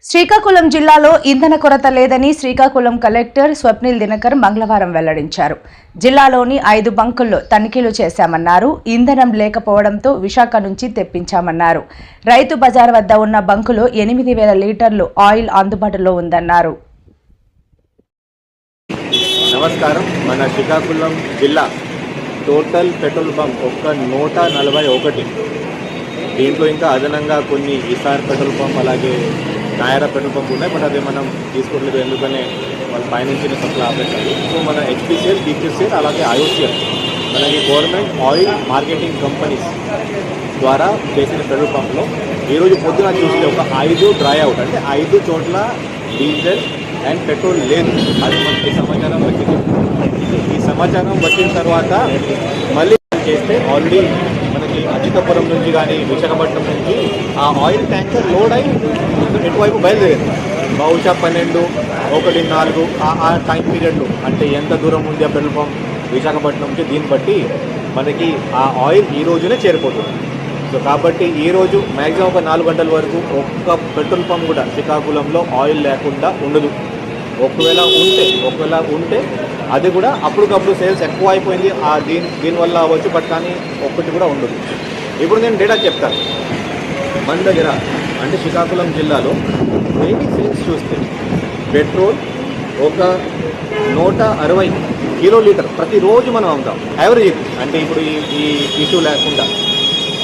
శ్రీకాకుళం జిల్లాలో ఇంధన కొరత లేదని శ్రీకాకుళం కలెక్టర్ స్వప్నిల్ దినకర్ మంగళవారం వెల్లడించారు. జిల్లాలోని 5 బంకుల్లో తనిఖీలు చేశామన్నారు. ఇంధనం లేకపోవడంతో విశాఖ నుంచి తెప్పించామన్నారు. రైతు బజార్ వద్ద ఉన్న బంకులో 8,000 లీటర్లు ఆయిల్ అందుబాటులో ఉందన్నారు. నమస్కారం. మన శ్రీకాకుళం జిల్లా టోటల్ పెట్రోల్ బంక్ 141. దీంట్లో ఇంకా అదనంగా కొన్ని ఈసార్ పెట్రోల్ పంప్ అలాగే నాయరా పెట్రోల్ పంప్ ఉన్నాయి. బట్ అది మనం తీసుకోవట్లేదు, ఎందుకనే వాళ్ళు పైనుంచి సప్లై ఆపేస్తారు. సో మన హెచ్పిసిఎల్, బీపీసీఎల్ అలాగే ఐఓసీఎల్ మనకి గవర్నమెంట్ ఆయిల్ మార్కెటింగ్ కంపెనీస్ ద్వారా చేసిన పెట్రోల్ పంప్లో ఈరోజు పొద్దున చూస్తే ఒక 5 డ్రై అవుట్, అంటే 5 చోట్ల డీజిల్ అండ్ పెట్రోల్ లేదు. అది మనకి సమాచారం వచ్చింది. ఈ సమాచారం వచ్చిన తర్వాత మళ్ళీ చేస్తే ఆల్రెడీ మనకి అజితపురం నుంచి కానీ విశాఖపట్నం నుంచి ఆ ఆయిల్ ట్యాంకర్ లోడ్ అయి ఎటువైపు బయలుదేరింది. బహుశా 12, 1, 4 ఆ టైం పీరియడ్లో, అంటే ఎంత దూరం ఉంది ఆ పెట్రోల్ పంప్ విశాఖపట్నం నుంచి, దీన్ని బట్టి మనకి ఆ ఆయిల్ ఈ రోజునే చేరిపోతుంది. సో కాబట్టి ఈరోజు మ్యాక్సిమం ఒక 4 గంటల వరకు ఒక్క పెట్రోల్ పంప్ కూడా శ్రీకాకుళంలో ఆయిల్ లేకుండా ఉండదు. ఒకవేళ ఉంటే అది కూడా అప్పటికప్పుడు సేల్స్ ఎక్కువ అయిపోయింది, దీనివల్ల అవ్వచ్చు, బట్ కానీ ఒక్కటి కూడా ఉండదు. ఇప్పుడు నేను డేటా చెప్తాను. మన దగ్గర అంటే శ్రీకాకుళం జిల్లాలో డైలీ సేల్స్ చూస్తే పెట్రోల్ ఒక 160 కిలోలీటర్ ప్రతిరోజు మనం అమ్ముతాం యావరేజ్, అంటే ఇప్పుడు ఈ ఇష్యూ లేకుండా.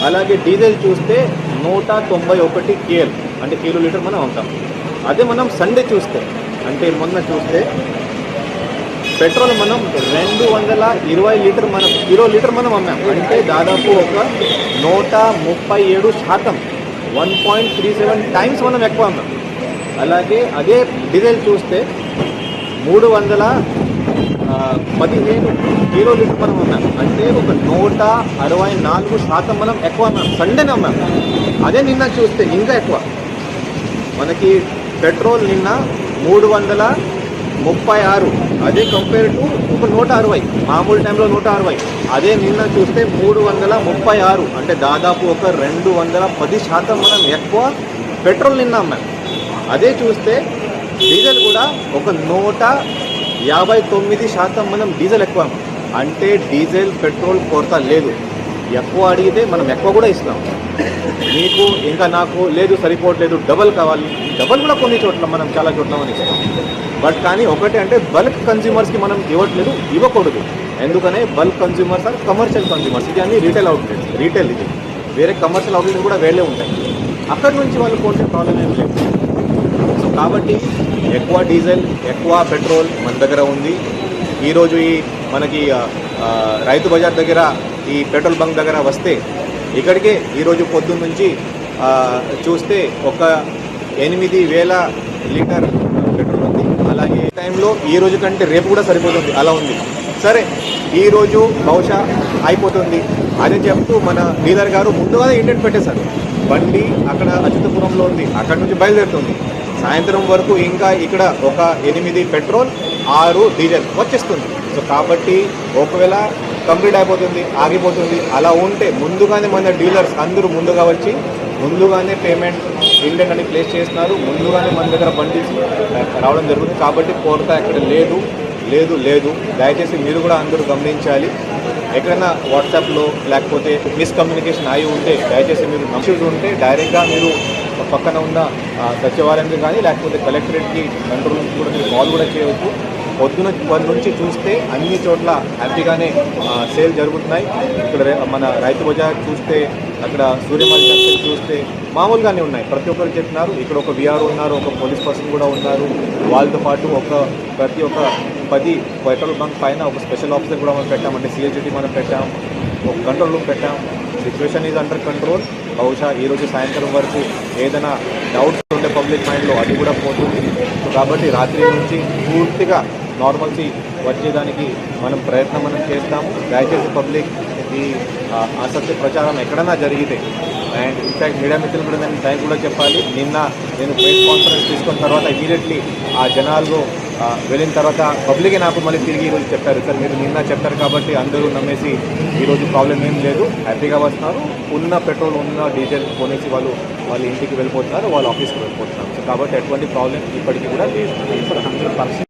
అలాగే డీజిల్ చూస్తే 191 KL, అంటే కిలోలీటర్ మనం అమ్ముతాం. అదే మనం సండే చూస్తే, అంటే మొన్న చూస్తే పెట్రోల్ మనం 220 లీటర్ కిలోలీటర్ మనం అమ్మాం, అంటే దాదాపు ఒక 137%, 1.37 టైమ్స్ మనం ఎక్కువ అమ్మాం. అలాగే అదే డీజిల్ చూస్తే 315 కిలోలీటర్ మనం అమ్మాం, అంటే ఒక 164% మనం ఎక్కువ అమ్మాం, సండేనే అమ్మాం. అదే నిన్న చూస్తే ఇంకా ఎక్కువ. మనకి పెట్రోల్ నిన్న 336, అదే కంపేర్ టు ఒక 160, మామూలు టైంలో 160. అదే నిన్న చూస్తే 336, అంటే దాదాపు ఒక 210% మనం ఎక్కువ పెట్రోల్ నిన్న అమ్మాం. అదే చూస్తే డీజిల్ కూడా ఒక 159% మనం డీజిల్ ఎక్కువ అమ్మాం, అంటే డీజిల్ పెట్రోల్ కొరత లేదు. ఎక్కువ అడిగితే మనం ఎక్కువ కూడా ఇస్తాం. మీకు ఇంకా నాకు లేదు, సరిపోవట్లేదు, డబల్ కావాలి, డబల్ కూడా కొన్ని చోట్ల మనం చాలా చోట్ల మనం ఇస్తాం. బట్ కానీ ఒకటి అంటే బల్క్ కన్జ్యూమర్స్కి మనం ఇవ్వకూడదు. ఎందుకనే bulk consumers are commercial consumers, ఇది అన్ని రీటైల్ అవుట్లెట్స్. రీటైల్ ఇది వేరే కమర్షియల్ అవుట్లెట్స్ కూడా వేరే ఉంటాయి, అక్కడి నుంచి వాళ్ళు పోతే ప్రాబ్లం ఏం లేదు. సో కాబట్టి ఎక్కువ డీజిల్ ఎక్కువ పెట్రోల్ మన దగ్గర ఉంది. ఈరోజు మనకి రైతు బజార్ దగ్గర ఈ పెట్రోల్ బంక్ దగ్గర వస్తే ఇక్కడికే ఈరోజు పొద్దున్న నుంచి చూస్తే ఒక 8,000 లీటర్ పెట్రోల్ ఉంది. అలాగే టైంలో ఈ రోజు కంటే రేపు కూడా సరిపోతుంది, అలా ఉంది. సరే, ఈరోజు బహుశా అయిపోతుంది అని చెప్తూ మన డీలర్ గారు ముందుగానే ఇండెంట్ పెట్టేశారు. బండి అక్కడ అజితపురంలో ఉంది, అక్కడ నుంచి బయలుదేరుతుంది. సాయంత్రం వరకు ఇంకా ఇక్కడ ఒక 8 పెట్రోల్, 6 డీజిల్ వచ్చేస్తుంది. సో కాబట్టి ఒకవేళ కంప్లీట్ అయిపోతుంది, ఆగిపోతుంది, అలా ఉంటే ముందుగానే మన డీలర్స్ అందరూ ముందుగా వచ్చి ముందుగానే పేమెంట్ ఇండెంట్ అని ప్లేస్ చేస్తున్నారు. ముందుగానే మన దగ్గర బండి రావడం జరుగుతుంది. కాబట్టి కొరత ఎక్కడ లేదు. దయచేసి మీరు కూడా అందరూ గమనించాలి. ఎక్కడైనా వాట్సాప్లో లేకపోతే మిస్కమ్యూనికేషన్ అయి ఉంటే దయచేసి మీరు నమ్ముతూ ఉంటే డైరెక్ట్గా మీరు పక్కన ఉన్న సచివాలయానికి కానీ లేకపోతే కలెక్టరేట్కి కంట్రోల్ నుంచి కూడా మీరు కాల్ కూడా చేయవచ్చు. పొద్దున 10 నుంచి చూస్తే అన్ని చోట్ల హ్యాపీగానే సేల్ జరుగుతున్నాయి. ఇక్కడ మన రైతు బజార్ చూస్తే, అక్కడ సూర్యమల్ జంక్షన్ చూస్తే మామూలుగానే ఉన్నాయి. ప్రతి ఒక్కరు చెప్తున్నారు. ఇక్కడ ఒక విఆర్ ఉన్నారు, ఒక పోలీస్ పర్సన్ కూడా ఉన్నారు. వాళ్ళతో పాటు ప్రతి ఒక్క 10 పెట్రోల్ బంక్ పైన ఒక స్పెషల్ ఆఫీసర్ కూడా మనం పెట్టాం, అంటే సిహెచ్డి మనం పెట్టాం, ఒక కంట్రోల్ రూమ్ పెట్టాం. Situation is under control. బహుశా ఈరోజు సాయంత్రం వరకు ఏదైనా డౌట్స్ ఉంటే పబ్లిక్ మైండ్లో అది కూడా పోతుంది. సో కాబట్టి రాత్రి నుంచి పూర్తిగా నార్మల్సీ వచ్చేదానికి ప్రయత్నం చేస్తాము. దయచేసి పబ్లిక్ ఈ అసత్య ప్రచారం ఎక్కడైనా జరిగితే, అండ్ ఇన్ఫ్యాక్ట్ మీడియా మిత్రులు కూడా నేను టైం కూడా చెప్పాలి. నిన్న నేను ప్రెస్ కాన్ఫరెన్స్ తీసుకున్న తర్వాత ఇమీడియట్లీ ఆ జనాలు వెళ్ళిన తర్వాత పబ్లికే నాకు మళ్ళీ తిరిగి ఈరోజు చెప్పారు, సార్ మీరు నిన్న చెప్పారు కాబట్టి అందరూ నమ్మేసి ఈరోజు ప్రాబ్లం ఏం లేదు, హ్యాపీగా వస్తున్నారు, ఉన్న పెట్రోల్ ఉన్న డీజిల్ కొనేసి వాళ్ళ ఇంటికి వెళ్ళిపోతున్నారు, వాళ్ళ ఆఫీస్కి వెళ్ళిపోతున్నారు. కాబట్టి ఎటువంటి ప్రాబ్లం ఇప్పటికీ కూడా లేదు. ఇప్పుడు 100%